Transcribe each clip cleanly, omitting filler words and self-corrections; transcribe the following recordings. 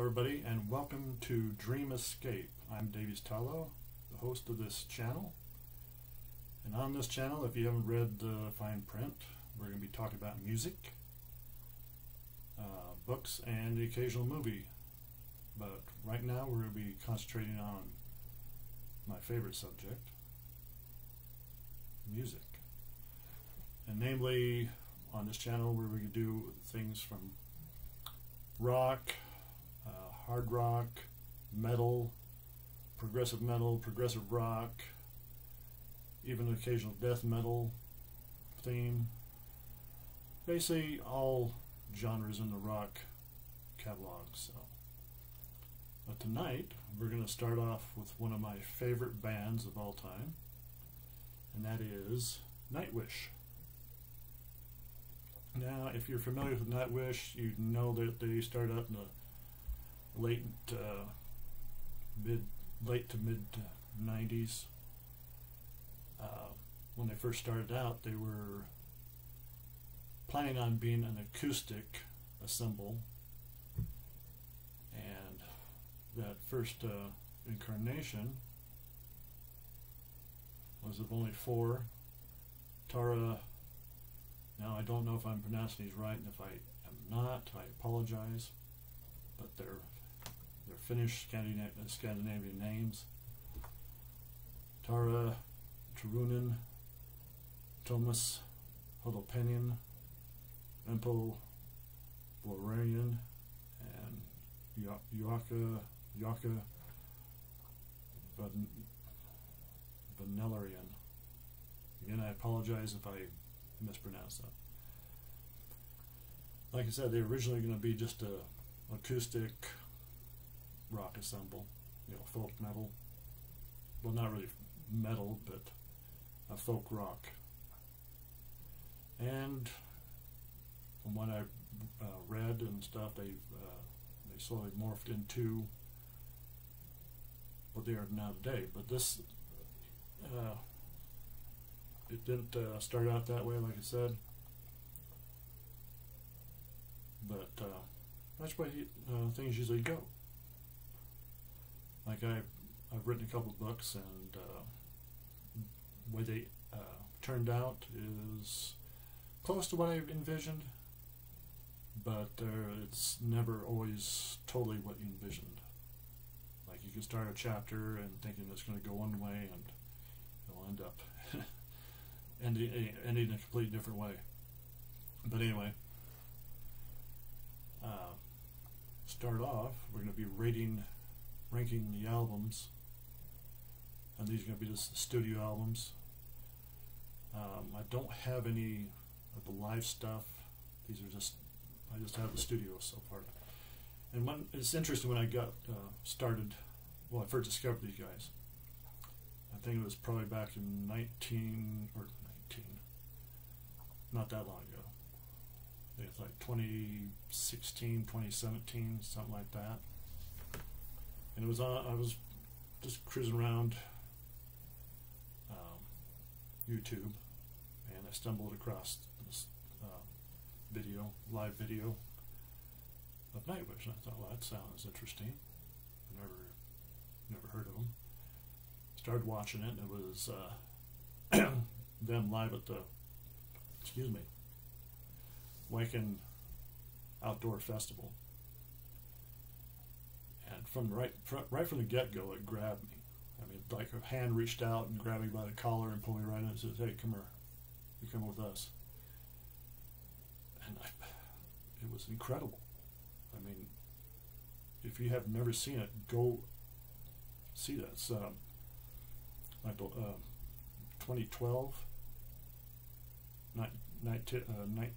everybody, and welcome to Dream Escape. I'm Davies Tallow, the host of this channel. And on this channel, if you haven't read the fine print, we're going to be talking about music, books, and the occasional movie. But right now, we're going to be concentrating on my favorite subject, music. And namely, on this channel, where we can do things from rock, hard rock, metal, progressive rock, even an occasional death metal theme. Basically all genres in the rock catalog. But tonight we're going to start off with one of my favorite bands of all time, and that is Nightwish. Now, if you're familiar with Nightwish, you know that they started out in the late to mid 90s. When they first started out, they were planning on being an acoustic ensemble, and that first incarnation was of only four. Tara. Now, I don't know if I'm pronouncing these right, and if I am not, I apologize. But they're Finnish Scandinavian names. Tara, Turunen, Thomas, Hodolpenian, Empo, Valerian, and Jaka Vanellarian. Again, I apologize if I mispronounced that. Like I said, they were originally going to be just a acoustic rock ensemble, folk metal. Well, not really metal, but a folk rock. And from what I read and stuff, they slowly morphed into what they are now today. But this it didn't start out that way, like I said, but that's why things usually go. Like I've written a couple of books, and the way they turned out is close to what I envisioned, but it's never always totally what you envisioned. Like, you can start a chapter and thinking it's going to go one way, and it'll end up ending in a completely different way. But anyway, start off, we're going to be ranking the albums, and these are going to be just the studio albums. I don't have any of the live stuff. These are I just have the studio so far. And it's interesting, when I got started, well, I first discovered these guys, I think it was probably back in 19, not that long ago. It's like 2016, 2017, something like that. And it was I was just cruising around YouTube, and I stumbled across this live video of Nightwish, and I thought, well, that sounds interesting. I never heard of them. Started watching it, and it was them live at the Wacken Outdoor Festival. And from right from the get-go, it grabbed me. I mean, like a hand reached out and grabbed me by the collar and pulled me right in and says, "Hey, come here. You come with us." And it was incredible. I mean, if you have never seen it, go see that. It's like 2012,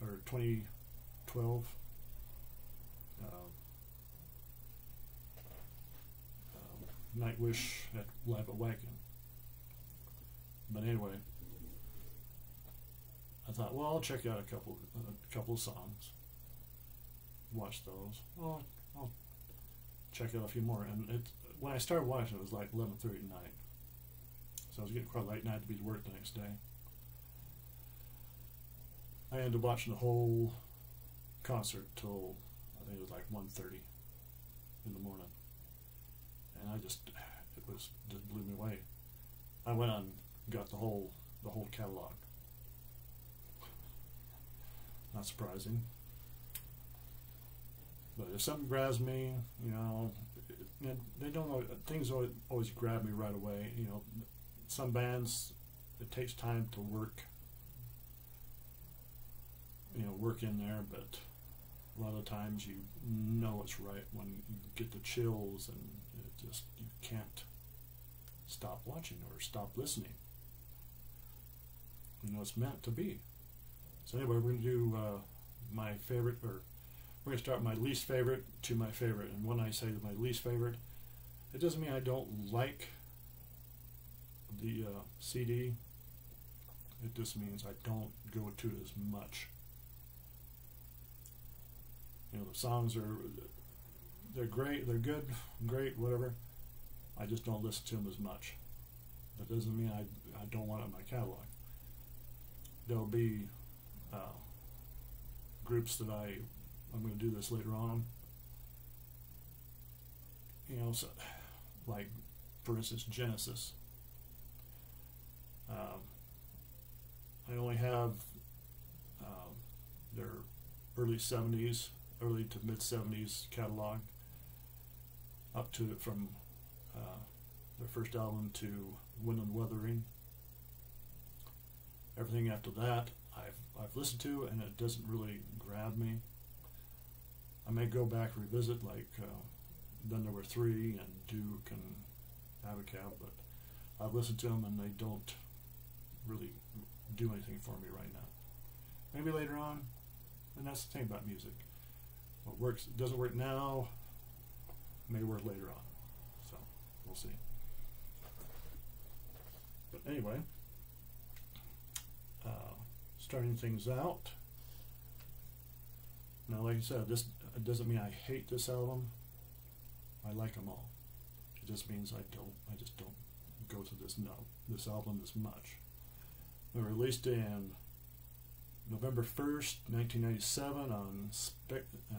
or 2012. Nightwish live at Wacken. But anyway, I thought, well, I'll check out a couple of songs, watch those. Well, I'll check out a few more. And when I started watching, it was like 11:30 at night, so I was getting quite late, and I had to be to work the next day. I ended up watching the whole concert till I think it was like 1:30 in the morning, and it just blew me away. I went on and got the whole catalog. Not surprising, but if something grabs me, you know, they don't things always grab me right away. You know, some bands, it takes time to work in there, but a lot of times you know it's right when you get the chills, and you can't stop watching or stop listening. You know, it's meant to be. So anyway, we're going to do my favorite, or we're going to start my least favorite to my favorite. And when I say my least favorite, it doesn't mean I don't like the CD. It just means I don't go to it as much. You know, the songs they're great, they're good, great, whatever. I just don't listen to them as much. That doesn't mean I don't want it in my catalog. There'll be groups that I'm going to do this later on. You know, so, like for instance, Genesis. I only have their early to mid 70s catalog, up to from their first album to Wind and Wuthering. Everything after that I've listened to, and it doesn't really grab me. I may go back and revisit, like Then There Were Three and Duke and Aviglo, but I've listened to them and they don't really do anything for me right now. Maybe later on, and that's the thing about music. What works, doesn't work now, may work later on. So we'll see. But anyway, starting things out. Now, like I said, this doesn't mean I hate this album. I like them all. It just means I just don't go to this album as much. They were released in November 1st, 1997 on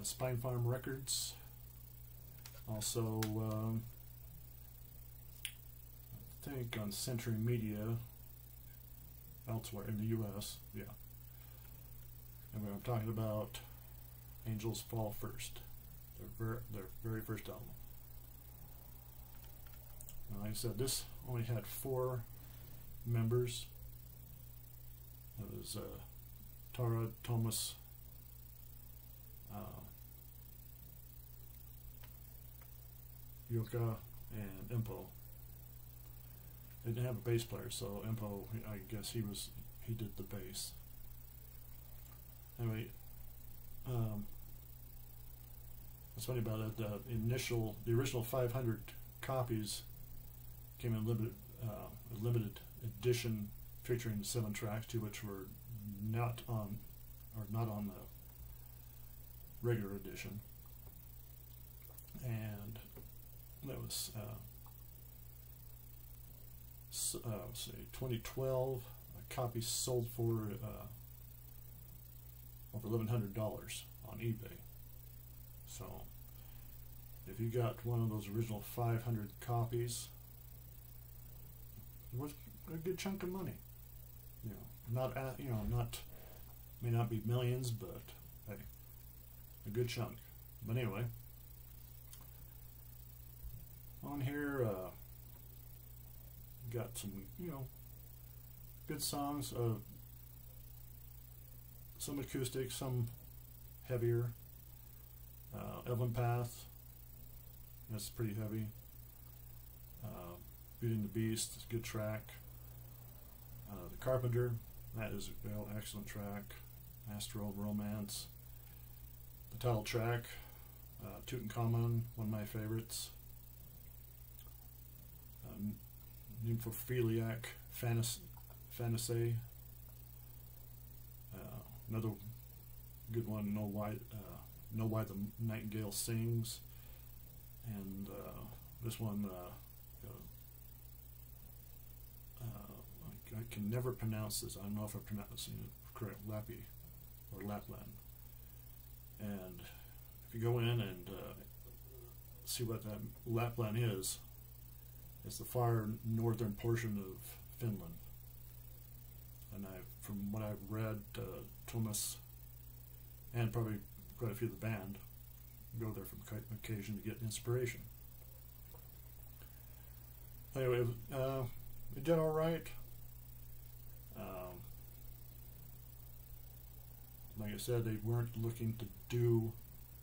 Spine Farm Records. Also, I think on Century Media, elsewhere in the U.S. Yeah. And I'm talking about Angels Fall First, their very first album. And like I said, this only had 4 members. It was Tara, Thomas, Yuka, and Impo. They didn't have a bass player, so Impo, I guess he did the bass. Anyway, what's funny about it, the original 500 copies came in a limited edition featuring 7 tracks, 2 which were not on the regular edition, and that was let's see, 2012. A copy sold for over $1,100 on eBay. So if you got one of those original 500 copies, it was a good chunk of money. You know, may not be millions, but hey, a good chunk. But anyway, on here, got some, good songs. Some acoustic, some heavier. Elven Path, that's pretty heavy. Beating the Beast is a good track. The Carpenter, that is an excellent track. Astral Romance. The title track, Tutankhamun, one of my favorites. Nymphophiliac Fantasy. Another good one, Know Why the Nightingale Sings. And this one, I can never pronounce this. I don't know if I'm pronouncing it correct. Lappy or Lapland. And if you go in and see what that Lapland is. It's the far northern portion of Finland. And from what I've read, Thomas and probably quite a few of the band go there from occasion to get inspiration. Anyway, it did all right. Like I said, they weren't looking to do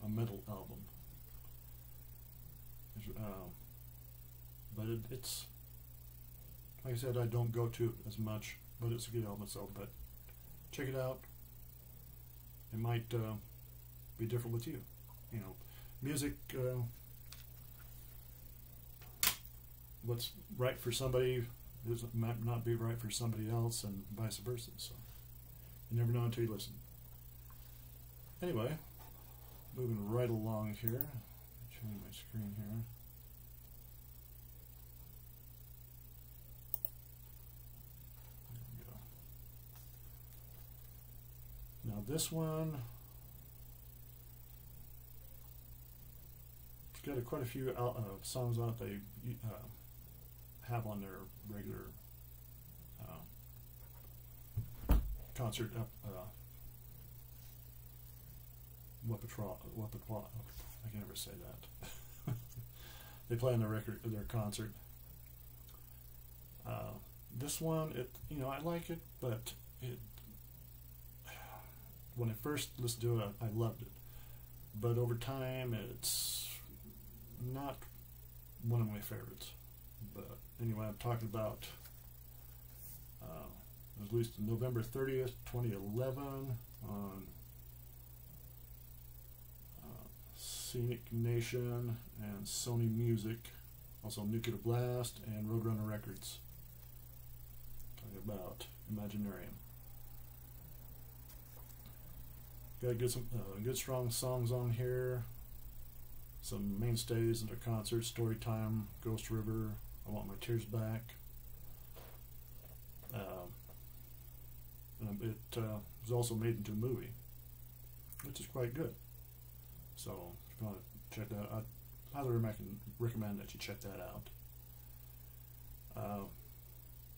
a metal album. But it's, like I said, I don't go to it as much, but it's a good album itself. But check it out. It might be different with you. You know, music, what's right for somebody might not be right for somebody else, and vice versa. So you never know until you listen. Anyway, moving right along here. Change my screen here. There we go. Now this one, it's got quite a few songs on it they have on their regular concert repertoire. I can never say that. They play on their concert. This one, I like it, but when I first listened to it, I loved it. But over time, it's not one of my favorites. But anyway, I'm talking about, it was released November 30th, 2011 on Scenic Nation and Sony Music, also Nuclear Blast and Roadrunner Records. Talking about Imaginarium. Got some good strong songs on here. Some mainstays in their concerts: Storytime, Ghost River, I Want My Tears Back. And it was also made into a movie, which is quite good. So if you want to check that out, I highly recommend that you check that out.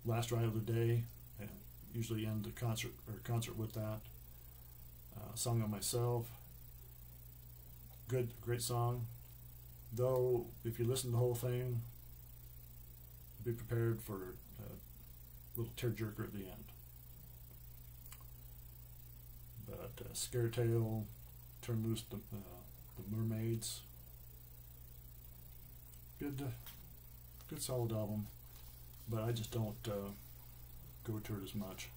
Last Ride of the Day, and usually end the concert with that. Song on Myself, great song. Though if you listen to the whole thing, be prepared for a little tearjerker at the end. But Scare Tale, Turn Loose the Mermaids. Good solid album, but I just don't go to it as much.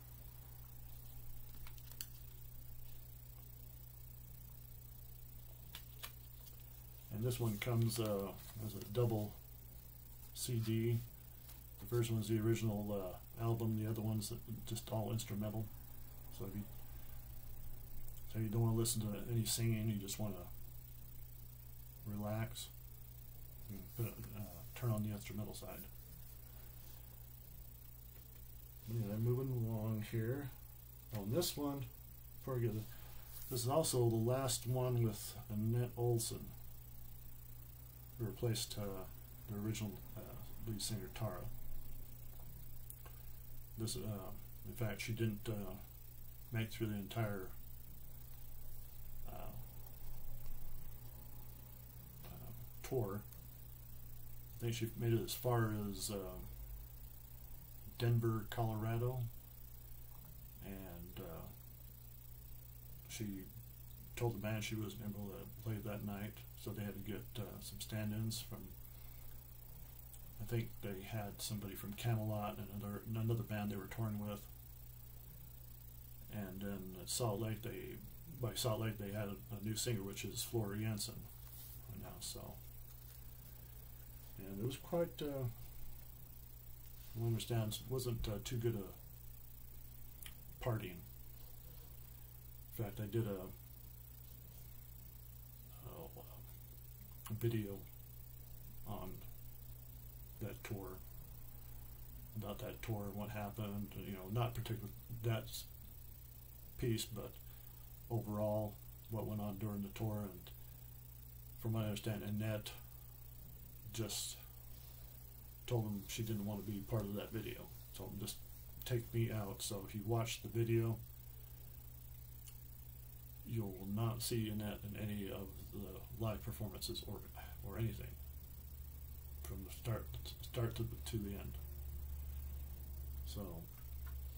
And this one comes as a double CD. The first one's the original album. The other one's just all instrumental. So if you don't want to listen to any singing, you just want to relax, you turn on the instrumental side. Anyway, moving along here. On this one, before I get this is also the last one with Annette Olson, who replaced the original lead singer Tara. This, in fact, she didn't make it through the entire tour. I think she made it as far as Denver, Colorado, and she told the band she wasn't able to play that night, so they had to get some stand-ins from, I think they had somebody from Camelot and another band they were touring with. And then at Salt Lake, by Salt Lake they had a new singer, which is Flora Jensen right now. So, and it was quite, I understand, it wasn't too good a partying. In fact, I did a video on that tour, about that tour and what happened, not particularly that piece, but overall what went on during the tour. And from what I understand, Annette just told him she didn't want to be part of that video. Told him just take me out. So if you watch the video, you'll not see Annette in any of the live performances or anything from the start to the end. So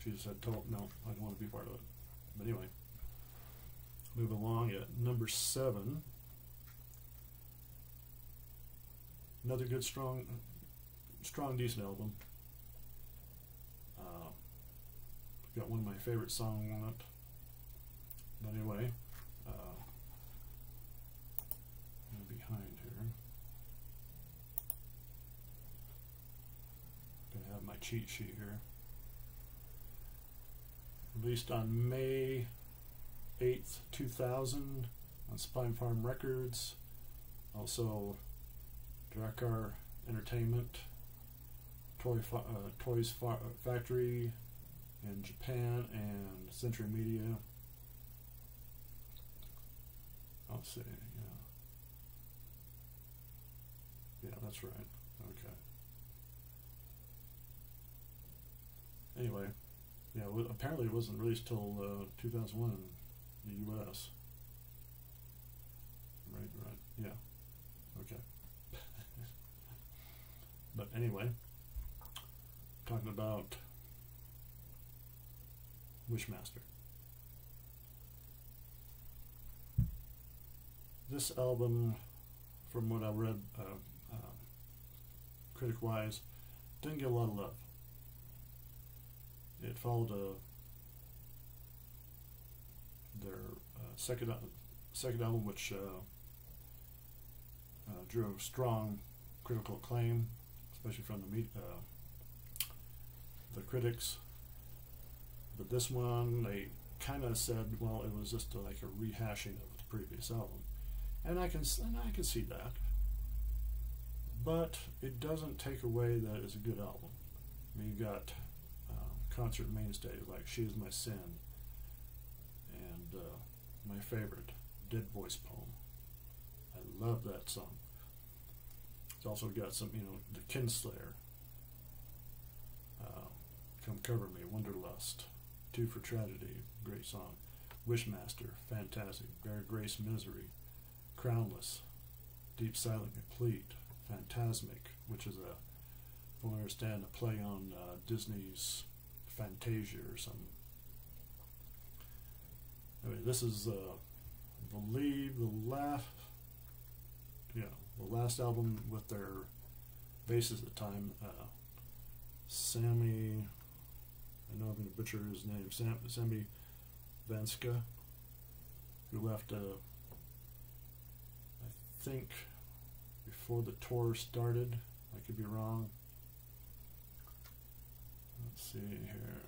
she just said, no, I don't want to be part of it. But anyway, move along at number 7. Another good, strong, decent album. Got one of my favorite songs on it. But anyway, I'm behind here. Gonna have my cheat sheet here. Released on May 8th, 2000 on Spine Farm Records. Also, Drakkar Entertainment, Toys Factory in Japan, and Century Media. I'll see, yeah, that's right. Okay. Anyway, yeah, apparently it wasn't released till 2001 in the U.S. Right, yeah, okay. But anyway, talking about Wishmaster. This album, from what I read, critic-wise, didn't get a lot of love. It followed their second album, which drew strong critical acclaim, especially from the critics. But this one, they kind of said, well, it was just like a rehashing of the previous album, and I can see that. But it doesn't take away that it's a good album. I mean, you got concert mainstays like "She Is My Sin" and my favorite, "Dead Voice Poem." I love that song. It's also got some, the Kinslayer, "Come Cover Me," "Wanderlust," "Two for Tragedy," great song. "Wishmaster," fantastic. "Bear Grace Misery," "Crownless," "Deep Silent Complete," "Phantasmic," which is if I understand, a play on Disney's Fantasia or something. Anyway, this is, I believe, the last album with their bassist at the time, Sammy, I know I'm going to butcher his name, Sammy Vanska, who left, I think, before the tour started. I could be wrong. Let's see here.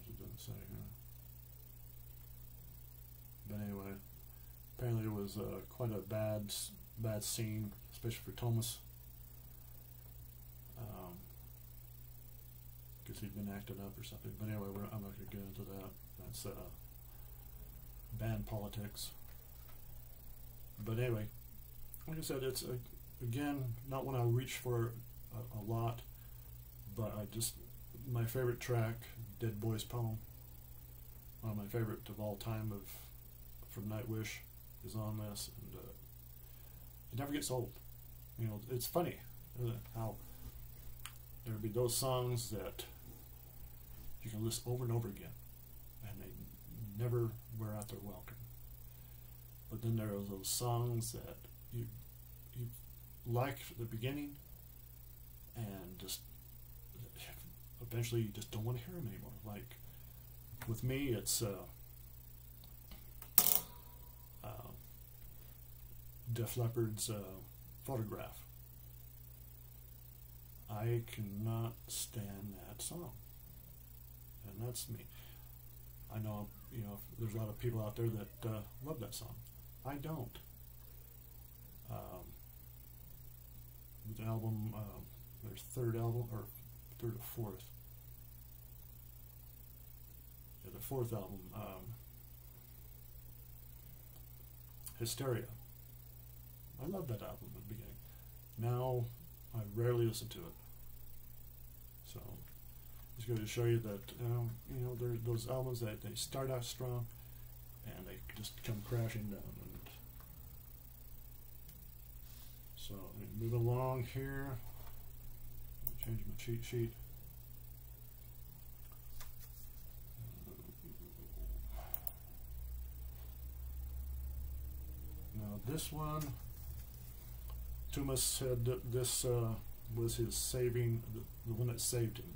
It doesn't say here. But anyway, apparently it was quite a bad scene, especially for Thomas, because he'd been acting up or something. But anyway, I'm not going to get into that. That's band politics. But anyway, like I said, it's again not one I reach for a lot, but my favorite track, "Dead Voice Poem," one of my favorite of all time from Nightwish, is on this, and it never gets old. It's funny how there would be those songs that you can listen over and over again, and they never wear out their welcome. But then there are those songs that you like at the beginning, and just eventually you just don't want to hear them anymore. Like with me, it's Def Leppard's "Photograph." I cannot stand that song, and that's me. I know, there's a lot of people out there that love that song. I don't. The album, their third album, or third or fourth. Yeah, the fourth album, Hysteria. I love that album at the beginning. Now I rarely listen to it. So it's going to show you that you know, there are those albums that they start out strong and they just come crashing down. And so moving along here, change my cheat sheet. Now this one, Thomas said that this was his saving, the one that saved him.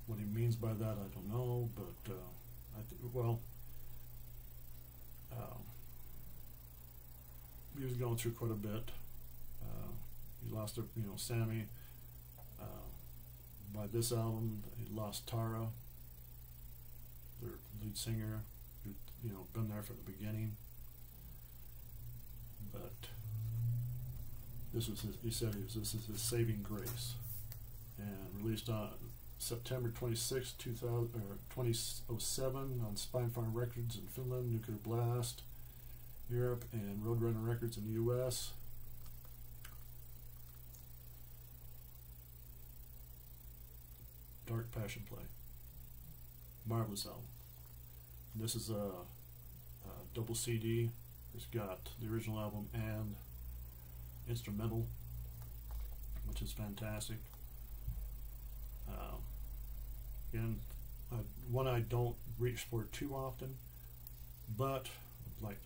What he means by that, I don't know, but he was going through quite a bit. He lost, Sammy. By this album, he lost Tara, their lead singer, who'd been there from the beginning. But this was he said this is his saving grace, and released on September 26, 2007 on Spine Farm Records in Finland, Nuclear Blast, Europe, and Roadrunner Records in the U.S. Dark Passion Play. Marvelous album. This is a double CD. It's got the original album and instrumental, which is fantastic. Again, one I don't reach for too often, but like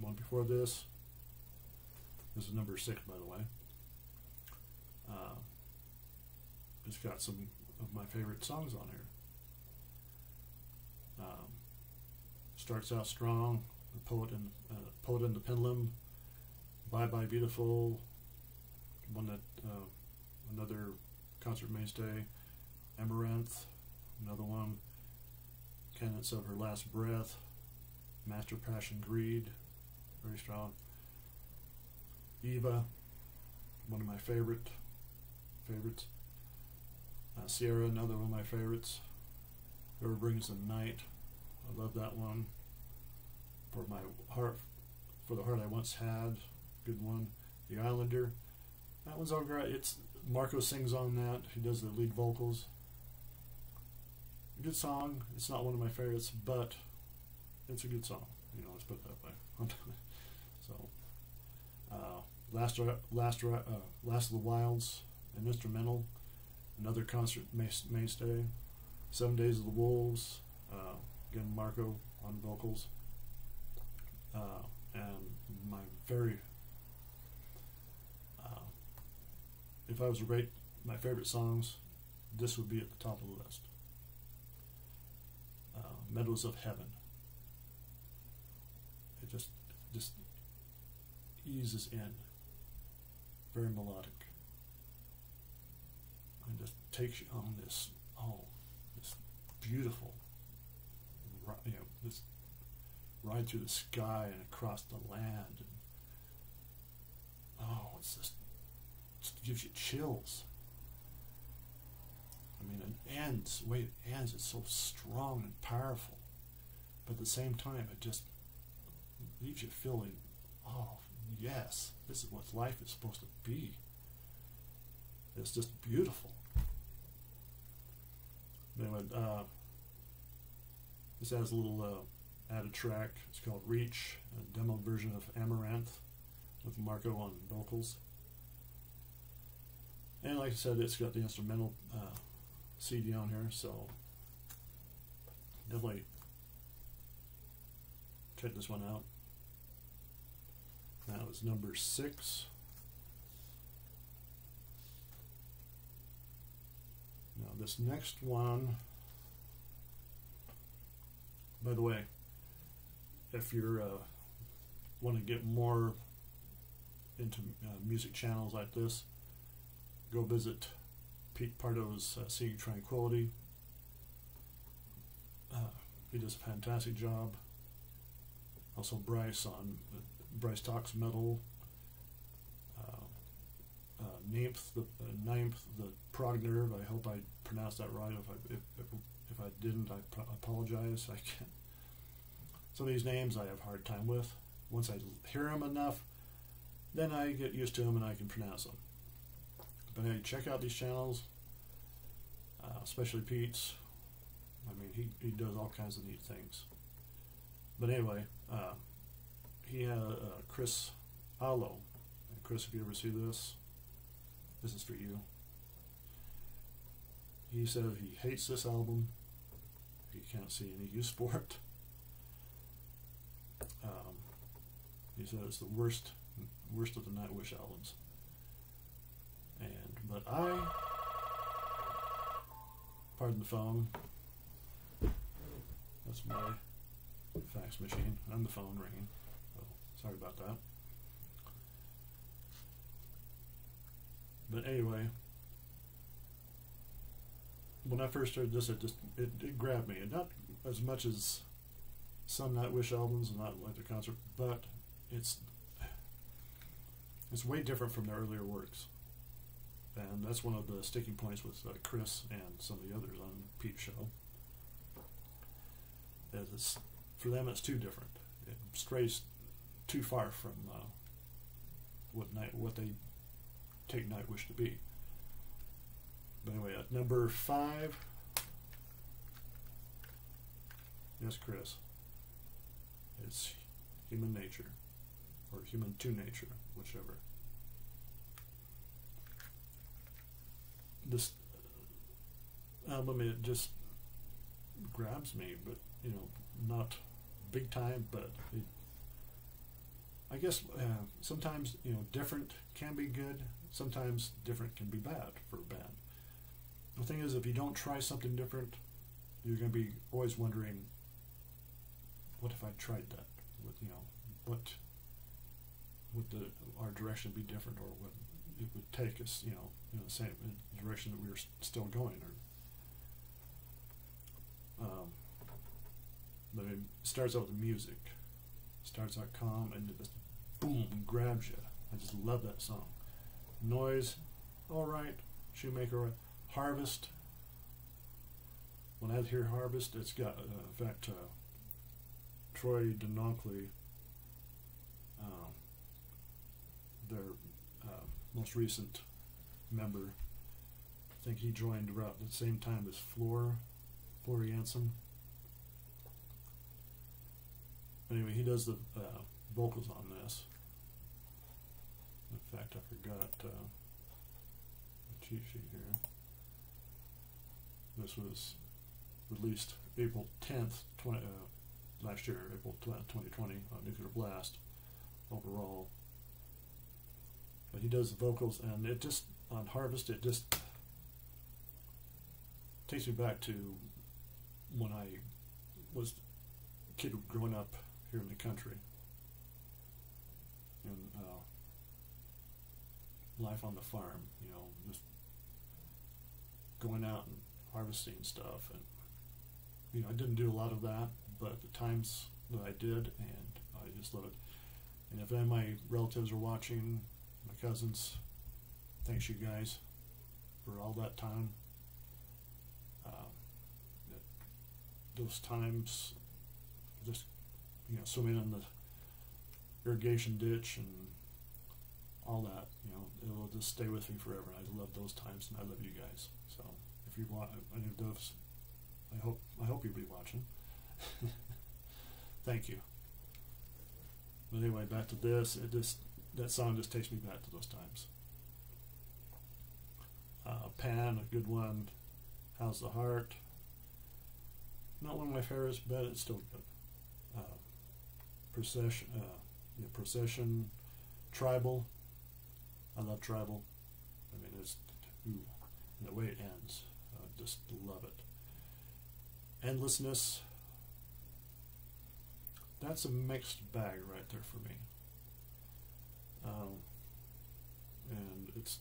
one before this is number 6, by the way. It's got some of my favorite songs on here. Starts out strong. The Poet and the Pendulum, Bye Bye Beautiful, one that another concert mainstay, Amaranth, another one, Candidates of Her Last Breath, Master Passion Greed, very strong. Eva, one of my favorites. Sierra, another one of my favorites. Whoever Brings the Night, I love that one. For the Heart I Once Had, good one. The Islander, that one's all right. It's Marco sings on that. He does the lead vocals. Good song. It's not one of my favorites, but it's a good song. Let's put it that way. So, Last of the Wilds, an instrumental, another concert mainstay. 7 Days of the Wolves, again Marco on vocals. And my if I was to rate my favorite songs, this would be at the top of the list. Meadows of Heaven. It just eases in, very melodic, and just takes you on this beautiful, this ride through the sky and across the land, and it gives you chills. The way it ends, it's so strong and powerful, but at the same time, it just leaves you feeling, oh yes, this is what life is supposed to be. It's just beautiful. Anyway, this has a little added track. It's called Reach, a demo version of Amaranth with Marco on vocals. And like I said, it's got the instrumental CD on here, so definitely check this one out. Now it's number 6. Now this next one, by the way, if you're want to get more into music channels like this, go visit Pete Pardo's Seeking Tranquility. He does a fantastic job. Also Bryce Bryce Talks Metal. Nymph, the prog nerve. I hope I pronounced that right. If I didn't, I apologize. I can't some of these names I have a hard time with. Once I hear them enough, then I get used to them and I can pronounce them. But hey, check out these channels, especially Pete's. I mean, he does all kinds of neat things. But anyway, he had Chris Allo. And Chris, if you ever see this, this is for you. He said he hates this album. He can't see any use for it. He said it's the worst of the Nightwish albums. But pardon the phone. That's my fax machine and the phone ringing. So sorry about that. But anyway, when I first heard this, it grabbed me, and not as much as some Nightwish albums, and not like the concert, but it's way different from their earlier works, and that's one of the sticking points with Chris and some of the others on Pete's show. For them, it's too different. It strays too far from what they take Nightwish to be. But anyway, at number 5, yes, Chris, it's Human Nature, or Human to Nature, whichever. This album, it just grabs me, but not big time, but I guess sometimes different can be good, sometimes different can be bad for a band. The thing is, if you don't try something different, you're going to be always wondering, what if I tried that? What would our direction be different, or what it would take us, in the same direction that we were still going, but it starts out with the music. It starts out calm, and it just boom, grabs you. I just love that song. Noise, all right. Shoemaker Harvest. When I hear Harvest, it's got, in fact, Troy Denonkley, their most recent member. I think he joined about the same time as Floor Jansen. Anyway, he does the vocals on this. In fact, I forgot the cheat sheet here. This was released April 10th, last year, April 2020, on Nuclear Blast, overall. But he does the vocals, and it just, on Harvest, it just takes me back to when I was a kid growing up here in the country, and life on the farm, just going out and harvesting stuff, and I didn't do a lot of that, but the times that I did, and I just love it. And if any of my relatives are watching, my cousins, thanks you guys for all that time. Those times, just swimming in the irrigation ditch and all that, it'll just stay with me forever. I love those times, and I love you guys. So if you want any of those, I hope you'll be watching. Thank you. But anyway, back to this. That song just takes me back to those times. Pan, a good one. How's the Heart? Not one of my favorites, but it's still good. Procession, Tribal. I love Tribal. I mean, and the way it ends, I just love it. Endlessness. That's a mixed bag right there for me. And it's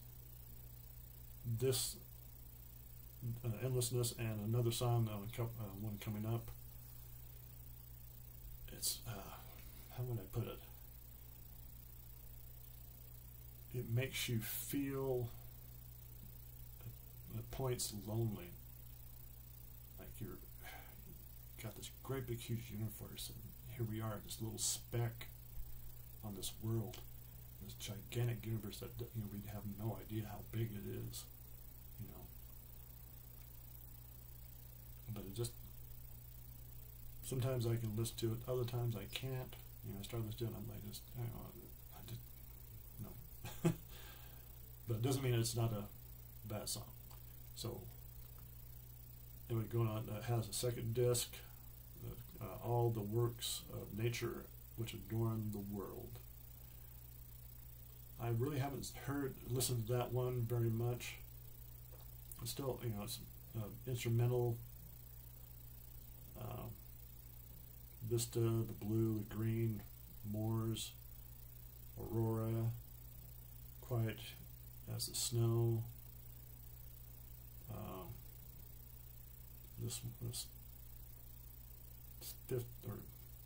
this Endlessness and another song, one coming up. It's how would I put it? It makes you feel at points lonely, like you've got this great big huge universe, and here we are, this little speck on this world, this gigantic universe that we have no idea how big it is, But it just, sometimes I can listen to it, other times I can't. I start listening to it, I'm like, no. But it doesn't mean it's not a bad song. So, anyway, going on, it has a second disc, all the works of nature which adorn the world. I really haven't listened to that one very much. It's still, it's instrumental. Vista, the blue, the green, moors, aurora, quiet as the snow. This fifth or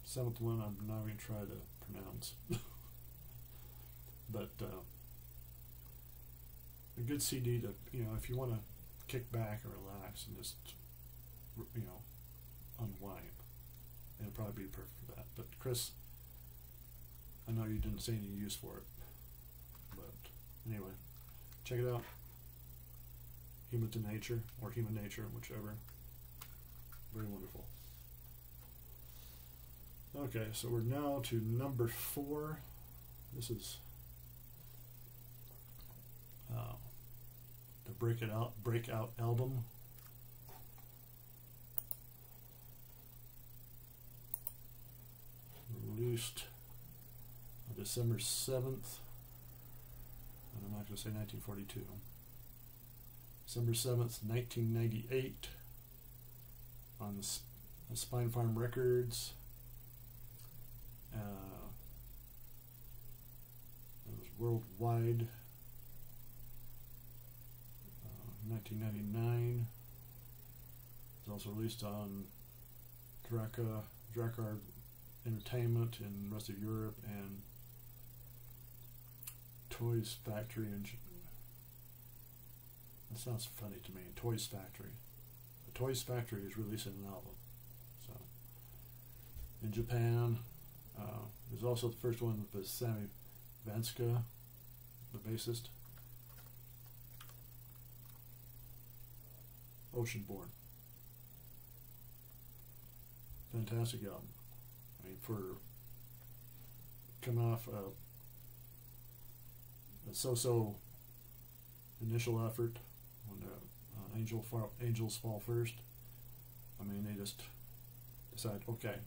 seventh one I'm not going to try to pronounce. But a good CD to, if you want to kick back or relax and just, unwind. It'll probably be perfect for that. But Chris, I know you didn't say any use for it. But anyway, check it out. Human to Nature, or Human Nature, whichever. Very wonderful. Okay, so we're now to number 4. This is the Breakout album. Released on December 7th, and I'm not going to say 1942. December 7th, 1998, on the Spine Farm Records. It was worldwide. 1999. It was also released on Drakkar Entertainment in the rest of Europe, and Toys Factory. That sounds funny to me. Toys Factory. The Toys Factory is releasing an album. So in Japan, there's also the first one with Sammy Vanska, the bassist. Oceanborn. Fantastic album. I mean, for coming off a so-so initial effort when Angels Fall First, I mean, they just decided, okay,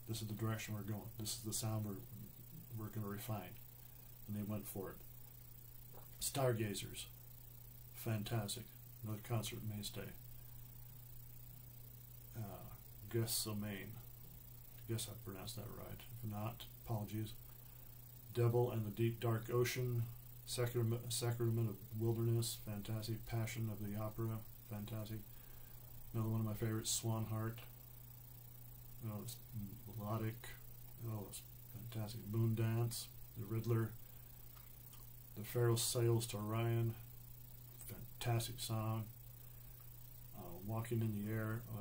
this is the direction we're going. This is the sound we're going to refine. And they went for it. Stargazers. Fantastic. Another concert mainstay. Gethsemane. I guess I pronounced that right. If not, apologies. Devil and the Deep Dark Ocean. Sacrament of Wilderness. Fantastic. Passion of the Opera. Fantastic. Another one of my favorites, Swan Heart. It's melodic. It's fantastic. Moon Dance. The Riddler. The Pharaoh Sails to Orion. Fantastic song. Walking in the Air. I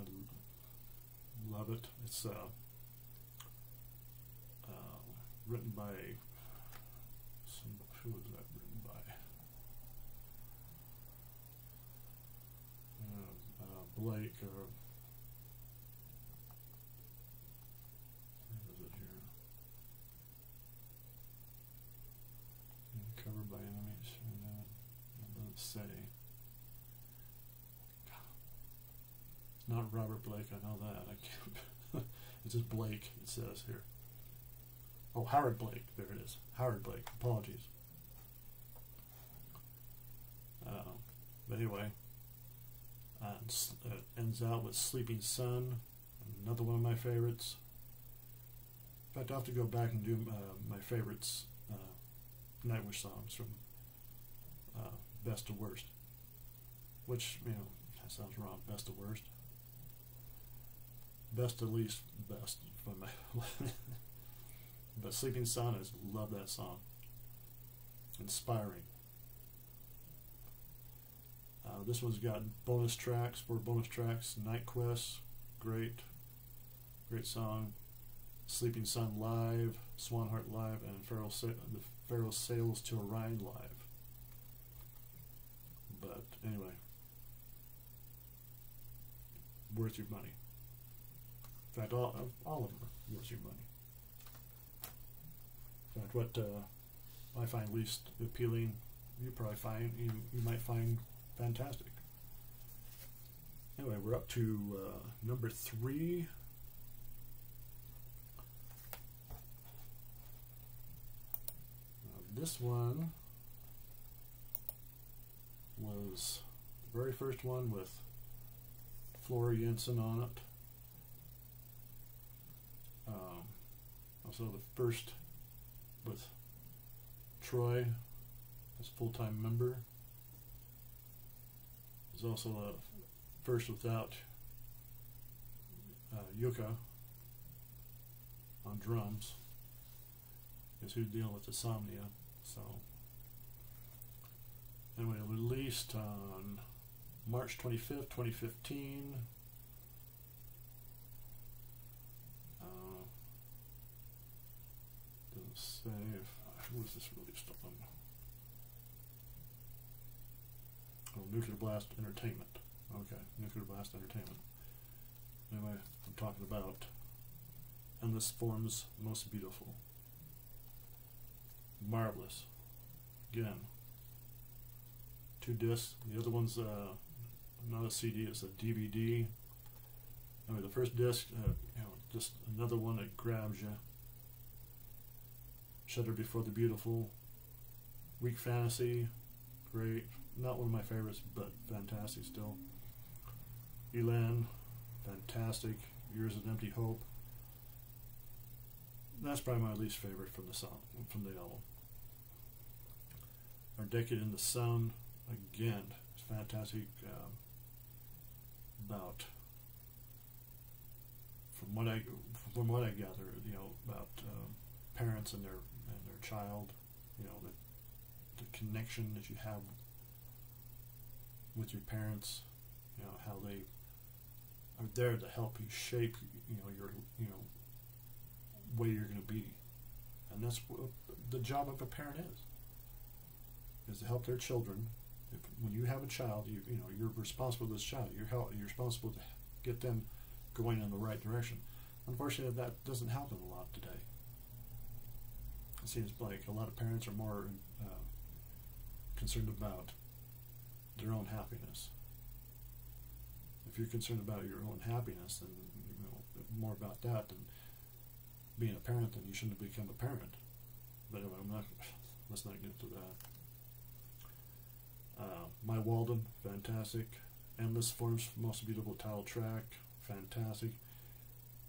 love it. It's written by who was that written by? Blake, or where is it here? Covered by enemies. It doesn't say. It's not Robert Blake, I know that. I can't. It's just Blake, it says here. Oh, Howard Blake. There it is. Howard Blake. Apologies. But anyway, it ends out with Sleeping Sun, another one of my favorites. In fact, I'll have to go back and do my favorites, Nightwish songs from best to worst. Which, that sounds wrong. Best to worst. Best to least best. But Sleeping Sun, I love that song. Inspiring. This one's got bonus tracks, 4 bonus tracks. Night Quest, great song. Sleeping Sun live, Swanheart live, and the Pharaoh Sails to Orion live. But anyway, worth your money. In fact, all of them are worth your money. In fact, what I find least appealing, you might find fantastic. Anyway, we're up to number 3. This one was the very first one with Flora Jensen on it. Also the first with Troy as full-time member. There's also the first without Yuka on drums, because who's dealing with insomnia. So anyway, released on March 25th, 2015. Doesn't say who was this released on? Oh, Nuclear Blast Entertainment. Okay, Nuclear Blast Entertainment. Anyway, I'm talking about Endless Forms, Most Beautiful. Marvelous. Again, 2 discs. The other one's not a CD, it's a DVD. Anyway, the first disc, just another one that grabs you. Shudder Before the Beautiful. Weak Fantasy, great. Not one of my favorites, but fantastic still. Elan, fantastic. Years of Empty Hope. That's probably my least favorite from the album. Our Decade in the Sun, again, it's fantastic. About from what I gather, about parents and their child, the connection that you have with your parents, how they are there to help you shape, your way you're going to be, and that's what the job of a parent is to help their children. When you have a child, you're responsible for this child. You're responsible to get them going in the right direction. Unfortunately, that doesn't happen a lot today. It seems like a lot of parents are more concerned about their own happiness. If you're concerned about your own happiness, then more about that than being a parent, then you shouldn't have become a parent. But anyway, let's not get into that. My Walden, fantastic. Endless Forms, Most Beautiful title track, fantastic.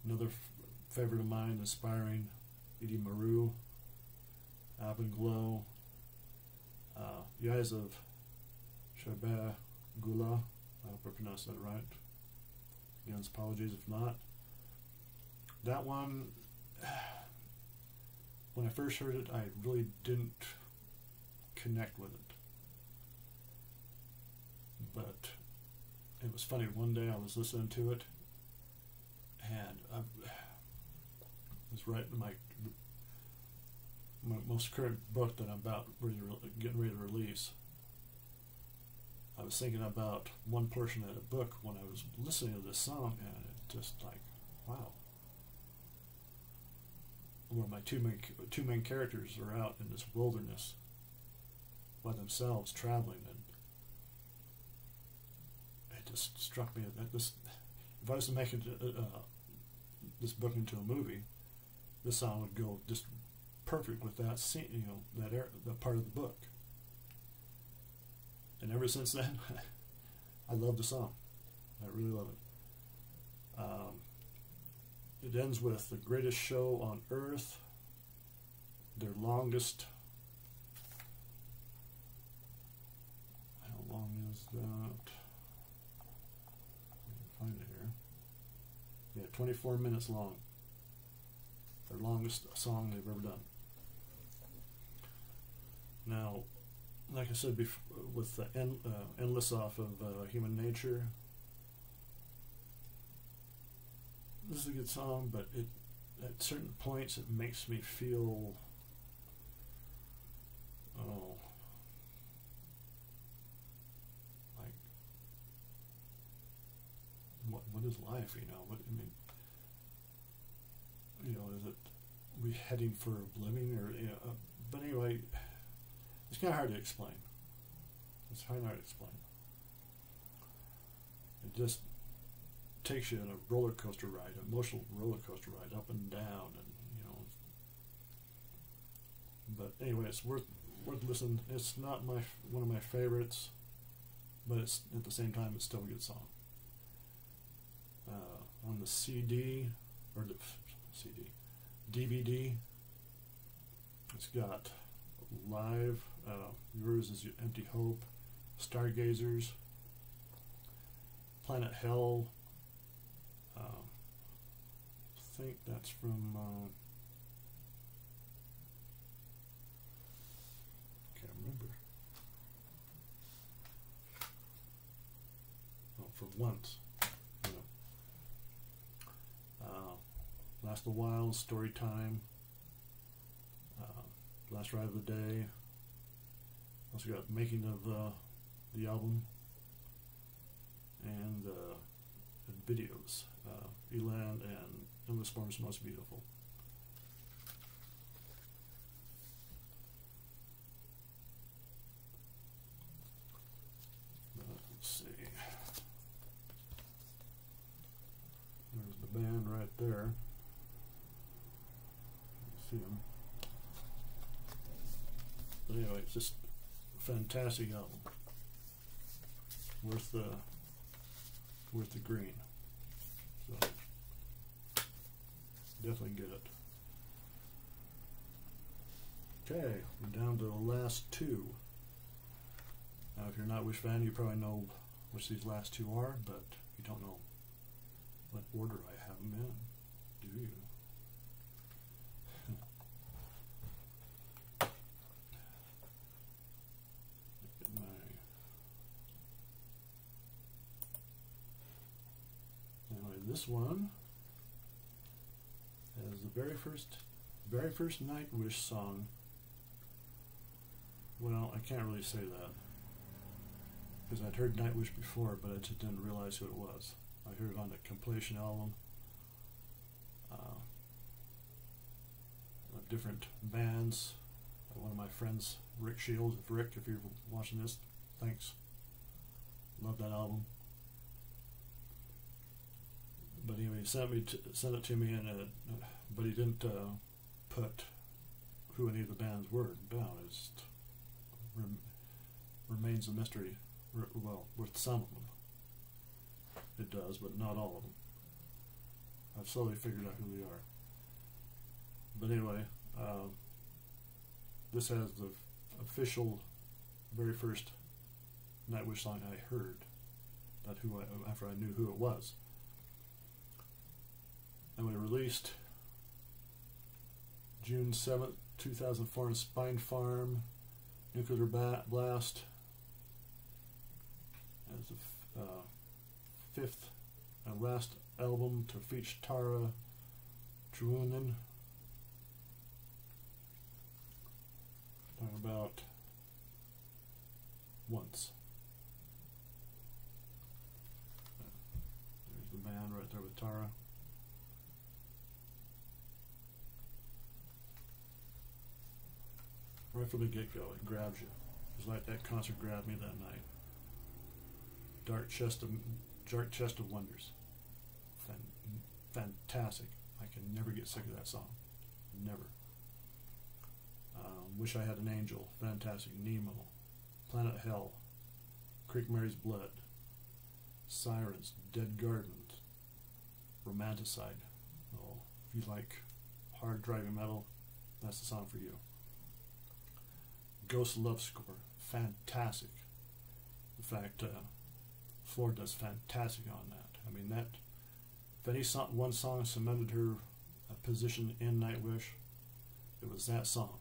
Another favorite of mine, Inspiring, Edie Maru, Aviglo, The Eyes of Shoemaker Harvest, I hope I pronounced that right. Again, apologies if not. That one, when I first heard it, I really didn't connect with it. But it was funny, one day I was listening to it, and I was writing my most current book that I'm getting ready to release. I was thinking about one portion of the book when I was listening to this song, and it just like, wow. One of my two main characters are out in this wilderness by themselves traveling, and it just struck me that this, if I was to make this book into a movie, this song would go just perfect with that scene, that part of the book. And ever since then, I love the song. I really love it. It ends with The Greatest Show on Earth, their longest. How long is that? Find it here. Yeah, 24 minutes long. Their longest song they've ever done. Now, like I said before, with the Endless off of Human Nature, this is a good song, but at certain points it makes me feel, oh, like, what is life, you know? What, I mean, you know, is it we heading for oblivion, or, you know, but anyway, it's kind of hard to explain. It's kind of hard to explain. It just takes you on a roller coaster ride, an emotional roller coaster ride, up and down, and, you know. But anyway, it's worth listening. It's not one of my favorites, but it's at the same time it's still a good song. On the CD or the DVD, it's got live. Yours is Your Empty Hope, Stargazers, Planet Hell. I think that's from. Can't remember. Oh, for once. You know. Last a While, Story Time. Last Ride of the Day. Also got Making of the album, and videos. Elan and Endless Forms Most Beautiful. Let's see. There's the band right there. See them. But anyway, it's just a fantastic album. Worth the green. So definitely get it. Okay, we're down to the last two. Now, if you're a Nightwish fan, you probably know which these last two are, but you don't know what order I have them in, do you? This one is the very first Nightwish song. Well, I can't really say that because I'd heard Nightwish before, but I just didn't realize who it was. I heard it on the compilation album. Different bands. One of my friends, Rick Shields. Rick, if you're watching this, thanks. Love that album. But anyway, he sent it to me, and but he didn't put who any of the bands were down. It remains a mystery. Well, with some of them, it does, but not all of them. I've slowly figured out who they are. But anyway, this has the official, very first Nightwish song I heard. After I knew who it was. And we released June 7th, 2004 in Spine Farm, Nuclear Blast, as the fifth and last album to feature Tara Truinen. Talking about Once. There's the band right there with Tara. Right from the get-go, it grabs you. It was like that concert grabbed me that night. Dark Chest of Wonders. Fantastic. I can never get sick of that song. Never. Wish I Had an Angel. Fantastic. Nemo. Planet Hell. Creek Mary's Blood. Sirens. Dead Gardens. Romanticide. Oh, if you like hard driving metal, that's the song for you. Ghost Love Score, fantastic. In fact, Floor does fantastic on that. I mean, that, if any one song cemented her position in Nightwish, it was that song.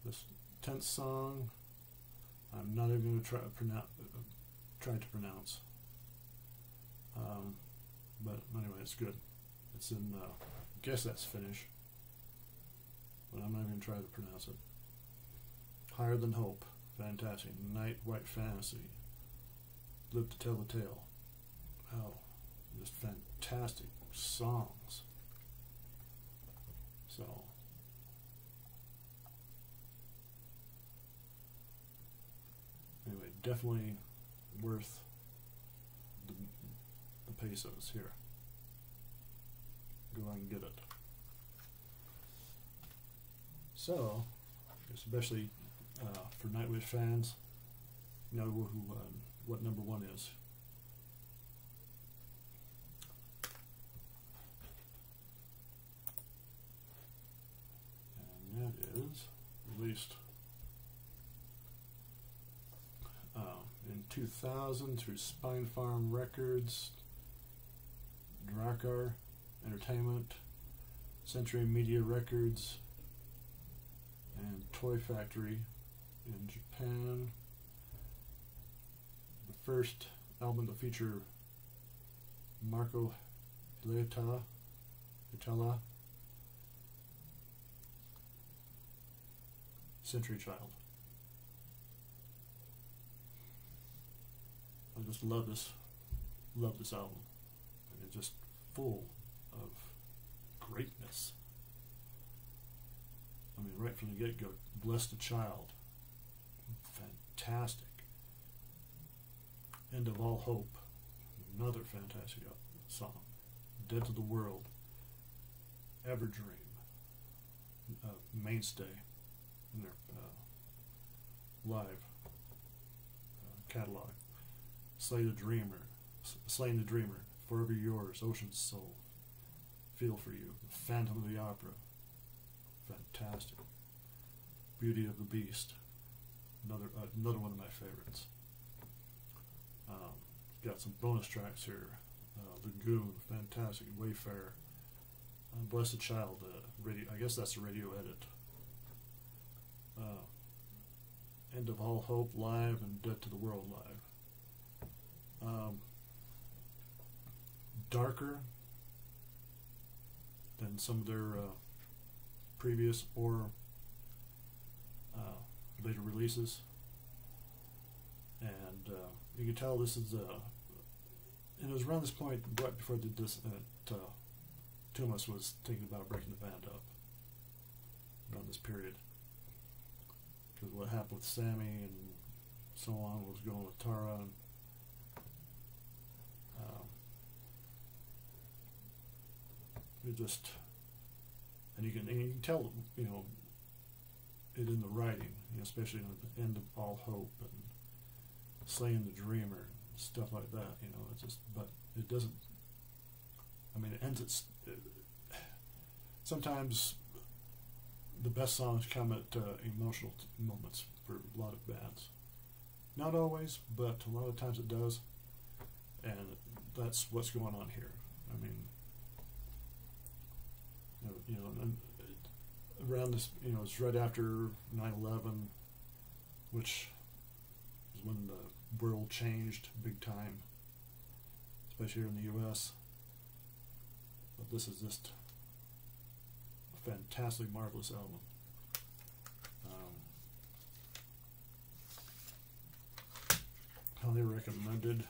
This 10th song, I'm not even going to try to pronounce. But anyway, it's good. It's in, I guess that's Finnish, but I'm not even going to try to pronounce it. Higher Than Hope, fantastic. Night White Fantasy, Live to Tell the Tale. Oh, just fantastic songs. So, anyway, definitely worth the pesos here. Go out and get it. So, especially for Nightwish fans, you know who what number one is. And that is released in 2000 through Spine Farm Records, Drakar Entertainment, Century Media Records, and Toy Factory in Japan. The first album to feature Marco Hitala, Century Child. I just love this album. It's just full of greatness. I mean, right from the get-go, Bless the Child, fantastic. End of All Hope, another fantastic song. Dead to the World, Everdream, mainstay in their live catalog. Slay the Dreamer, Slain the Dreamer, Forever Yours, Ocean's Soul, Feel for You, Phantom of the Opera, fantastic. Beauty of the Beast, another one of my favorites. Got some bonus tracks here. Lagoon, fantastic. Wayfarer, Blessed Child, radio. I guess that's the radio edit. End of All Hope live and Dead to the World live. Darker than some of their previous or later releases, and you can tell this is and it was around this point, right before Tumas was thinking about breaking the band up, around this period, because what happened with Sammy and so on was going with Tara, and it just, and you can tell, you know, it in the writing, you know, especially at the End of All Hope and Slaying the Dreamer and stuff like that, you know. It's just, but it doesn't, I mean, it ends sometimes the best songs come at emotional moments for a lot of bands. Not always, but a lot of times it does, and that's what's going on here. I mean, you know, and around this, you know, it's right after 9/11, which is when the world changed big time, especially here in the U.S. But this is just a fantastic, marvelous album. Highly recommended.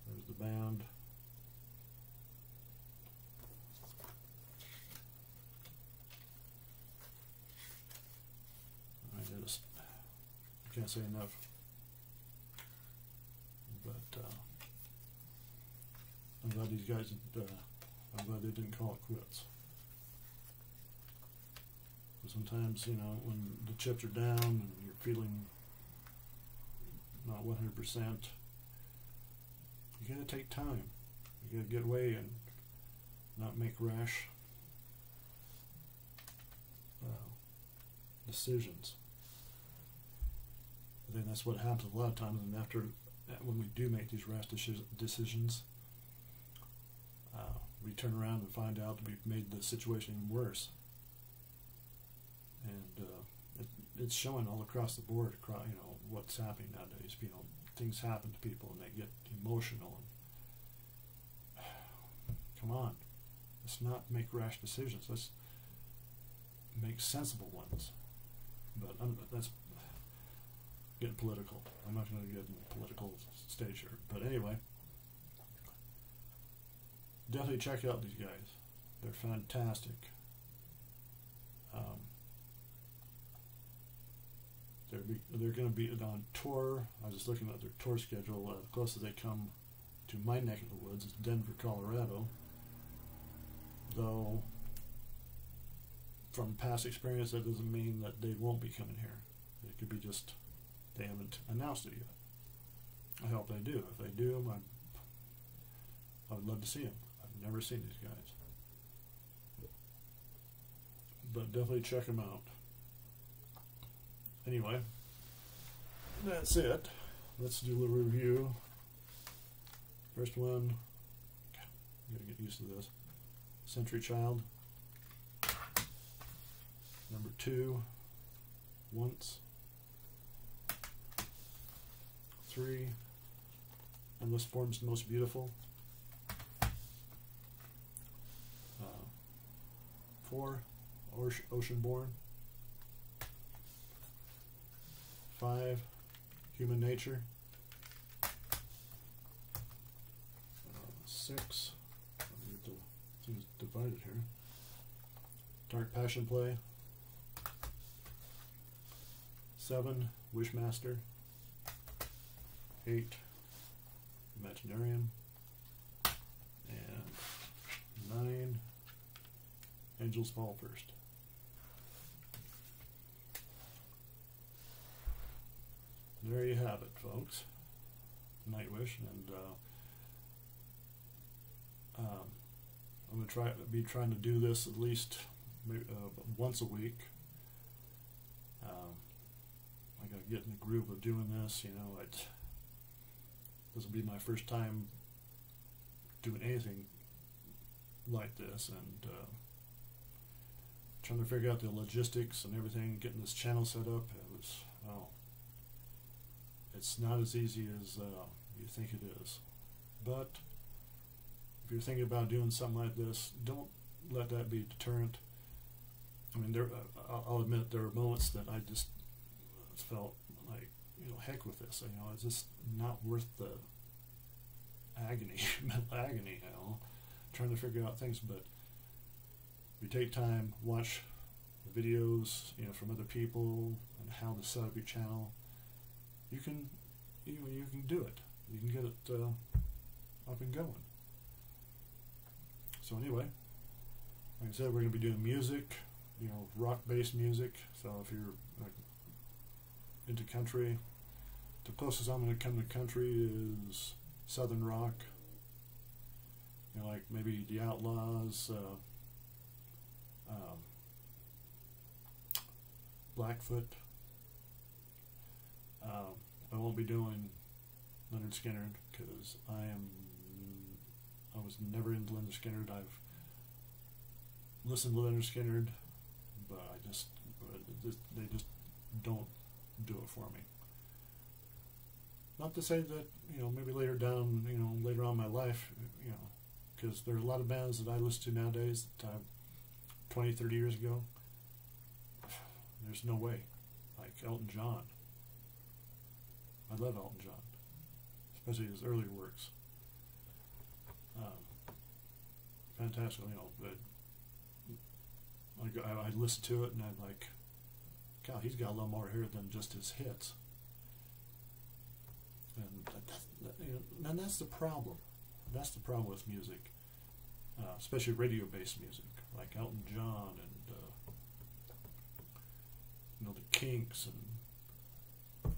There's the band. I can't say enough, but I'm glad these guys, I'm glad they didn't call it quits. But sometimes, you know, when the chips are down and you're feeling not 100%, you gotta take time. You gotta get away and not make rash decisions. I think that's what happens a lot of times, and after, when we do make these rash decisions, we turn around and find out that we've made the situation even worse. And it's showing all across the board, you know, what's happening nowadays. You know, things happen to people and they get emotional. And Let's not make rash decisions. Let's make sensible ones. But that's getting political. I'm not going to get in the political stage here. But anyway, definitely check out these guys. They're fantastic. They're going to be on tour. I was just looking at their tour schedule. The closest they come to my neck of the woods is Denver, Colorado. Though, from past experience, that doesn't mean that they won't be coming here. It could be just they haven't announced it yet. I hope they do. If they do, I would love to see them. I've never seen these guys. But definitely check them out. Anyway, that's it. Let's do a little review. First one, I'm gotta get used to this. Century Child. Number 2, Once. 3, Endless Forms Most Beautiful. 4, Oceanborn. 5, Human Nature. 6, let me get the things divided here. Dark Passion Play. 7, Wishmaster. 8, Imaginarium. And 9, Angels Fall First. There you have it, folks. Nightwish, and I'm gonna be trying to do this at least once a week. I gotta get in the groove of doing this. You know, this will be my first time doing anything like this, and trying to figure out the logistics and everything, getting this channel set up. It was, well, it's not as easy as you think it is. But if you're thinking about doing something like this, don't let that be a deterrent. I mean, I'll admit there are moments that I just felt like, you know, heck with this. You know, it's just not worth the agony, mental agony. You know, trying to figure out things. But if you take time, watch the videos, you know, from other people and how to set up your channel, you can do it. You can get it up and going. So anyway, like I said, we're going to be doing music, you know, rock-based music. So if you're into country, the closest I'm going to come to country is southern rock. You know, like maybe the Outlaws, Blackfoot. I won't be doing Leonard Skinner because I was never into Leonard Skinner. I've listened to Leonard Skinner, but they just don't do it for me. Not to say that, you know, maybe later down, you know, later on in my life, you know, because there are a lot of bands that I listen to nowadays that 20, 30 years ago, there's no way. Like Elton John. I love Elton John, especially his earlier works. Fantastic, you know. But I listen to it and I'm like, God, he's got a lot more here than just his hits. And that's the problem. That's the problem with music, especially radio-based music, like Elton John and you know, the Kinks, and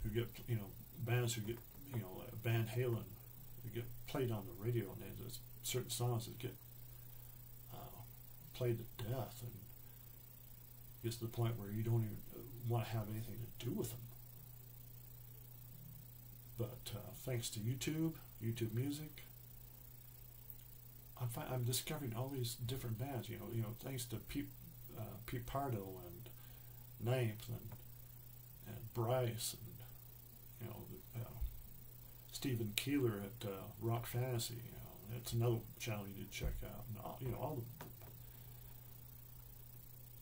who get, you know, bands who get, you know, Van Halen, who get played on the radio, and there's certain songs that get played to death, and gets to the point where you don't even want to have anything to do with them. But thanks to YouTube Music, I'm discovering all these different bands. You know, thanks to Pete Pardo and Ninth and Bryce and, you know, Stephen Keeler at Rock Fantasy. You know, it's another channel you need to check out. And all, you know, all the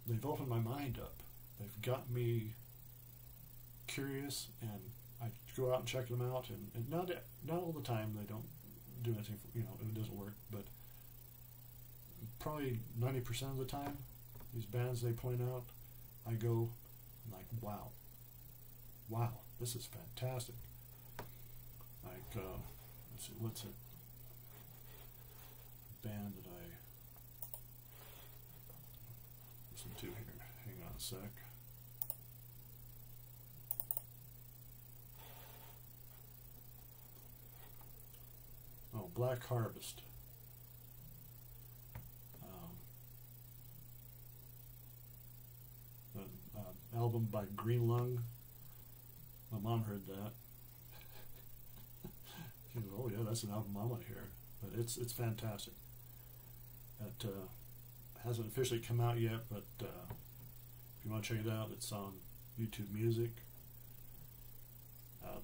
they've opened my mind up. They've got me curious, and I go out and check them out, and not all the time they don't do anything, it doesn't work, but probably 90% of the time, these bands they point out, I go like, wow, this is fantastic. Like, let's see, what's it? Band that I listen to here. Hang on a sec. Oh, Black Harvest. An album by Green Lung. My mom heard that. She goes, "Oh yeah, that's an album I want to hear." But it's fantastic. It hasn't officially come out yet, but if you want to check it out, it's on YouTube Music.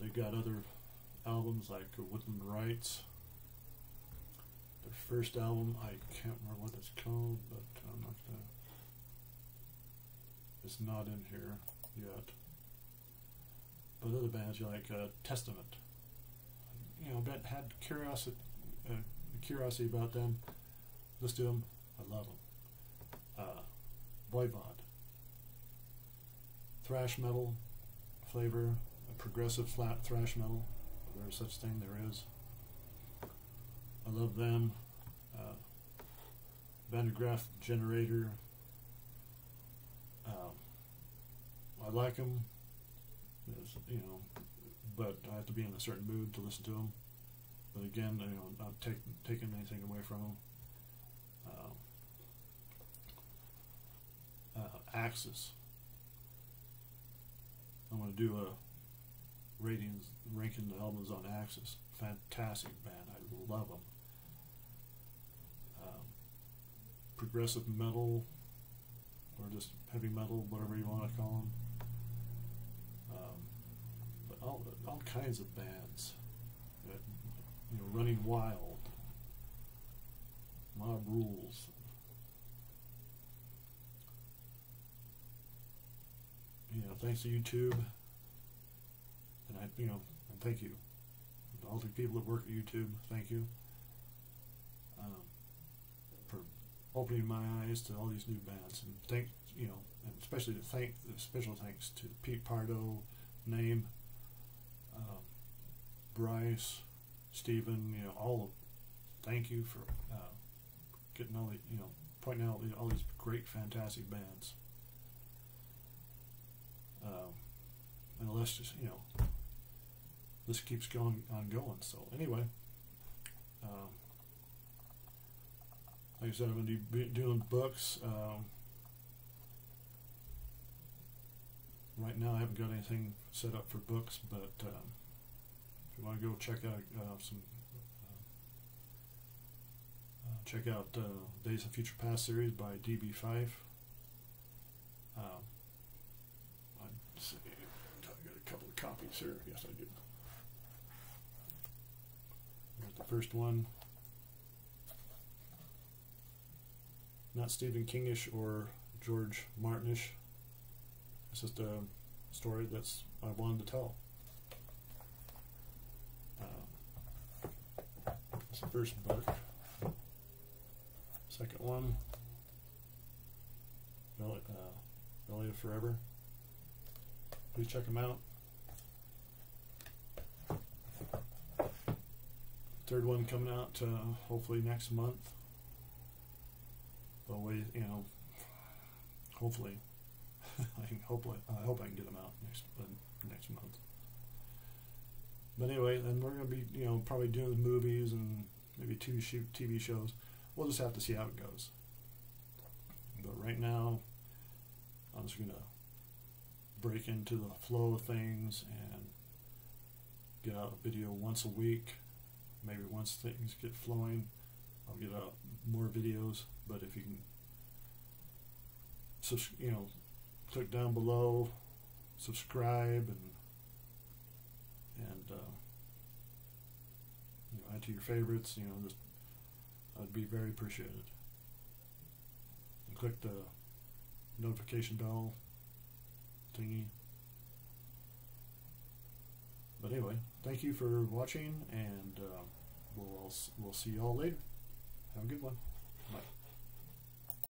They've got other albums like Woodland Rights. Their first album, I can't remember what it's called, but I'm not gonna. It's not in here yet. But other bands, you like Testament. But had curiosity about them. Listen to them. I love them. Voivod. Thrash metal flavor, a progressive flat thrash metal. If there's such thing, there is. I love them. Van de Graaff Generator. I like them, but I have to be in a certain mood to listen to them. But again, not taking anything away from them. Axis. I'm going to do a ranking the albums on Axis. Fantastic band. I love them. Progressive metal, or just heavy metal, whatever you want to call them. But all kinds of bands. Running Wild, Mob Rules. Thanks to YouTube, and and thank you, all the people that work at YouTube. Thank you for opening my eyes to all these new bands, and and especially special thanks to Pete Pardo, Name, Bryce, Stephen. Thank you for getting all the pointing out all these great, fantastic bands. And the list just this keeps going. So anyway, like I said, I'm going to be doing books. Right now, I haven't got anything set up for books, but if you want to go check out check out Days of Future Past series by DB5. Let's see, I got a couple of copies here. Yes, I do. Here's the first one. Not Stephen Kingish or George Martinish. It's just a story that's I wanted to tell. It's the first book. Second one, Valley of Forever. Please check them out. Third one coming out hopefully next month. But hopefully, I hope I can get them out next month. But anyway, then we're going to be probably doing movies and maybe two TV shows. We'll just have to see how it goes. But right now, I'm just going to break into the flow of things and get out a video once a week. Maybe once things get flowing, I'll get out more videos. But if you can, click down below, subscribe, and add to your favorites. I'd be very appreciated. And click the notification bell thingy. But anyway, thank you for watching, and we'll see you all later. Have a good one. Bye.